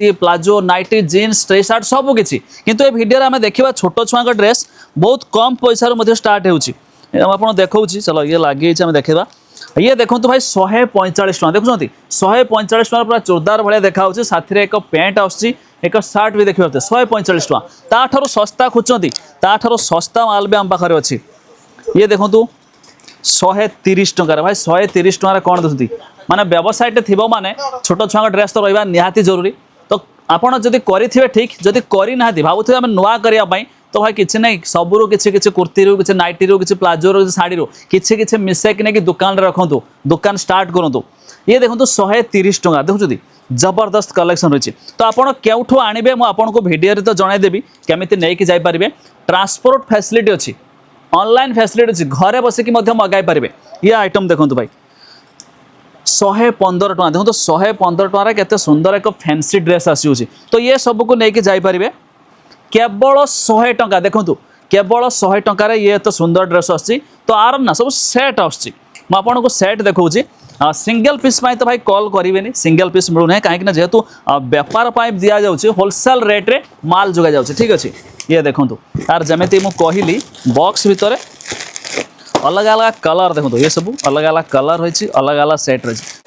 palazzo nighty jeans T shirt सब किसी किंतु ए वीडियो आम देखा छोट छुआ ड्रेस बहुत कम पैसा स्टार्ट हो देखा चलो ये लगे आम देखा ये देखो भाई 145 टका देखुं 145 टका पूरा जोरदार भाया देखा साथी एक पैंट आसूँ एक सार्ट भी देखिए 145 टका ताठू सस्ता खोजती ताठू सस्ता माल भी आम पाखे अच्छी ये देखो 130 टकर भाई 130 टकर कौन देखते माने व्यवसाय थी माने छोट छुआ ड्रेस तो रहा निहाती जरूरी तो आपड़ जदि करेंगे ठीक जदि करना भावुए आम नुआ करने तो भाई किसी ना सबू किसी कुर्ती कि नाइटी कि प्लाजो कि शाढ़ी किसी मिसेक नहीं दुकान रखु दुकान स्टार्ट करूँ ये देखो 130 टका देखुं जबरदस्त कलेक्शन रही तो आपड़ क्यों आणवे मुझे भिडियो तो जनईदेवी केमी नहीं जापारे ट्रांसपोर्ट फैसिलिटी अच्छी ऑनलाइन फैसिलिटी अच्छी घरे बसिकी मगाई पारे ये आइटम देखो भाई 115 टका देखो 115 टकर केते सुंदर एक फैंसी ड्रेस आसूँ तो ये सब को लेकिन जापारे केवल 100 टका देखो केवल 100 टकर ये तो सुंदर ड्रेस आसी तो आर ना सब सेट आपको सेट देखी सिंगल पीस तो भाई कॉल करेंगे सिंगल पीस मिलूना कहीं जेहेतु बेपार दि जाऊँगी होलसेल रेट्रे माल जोगा जाऊँगी ठीक अच्छे ये देखो तार जमी मुझे कहली बॉक्स भितर अलग अलग कलर देखो ये सब अलग अलग कलर रही अलग अलग सेट रही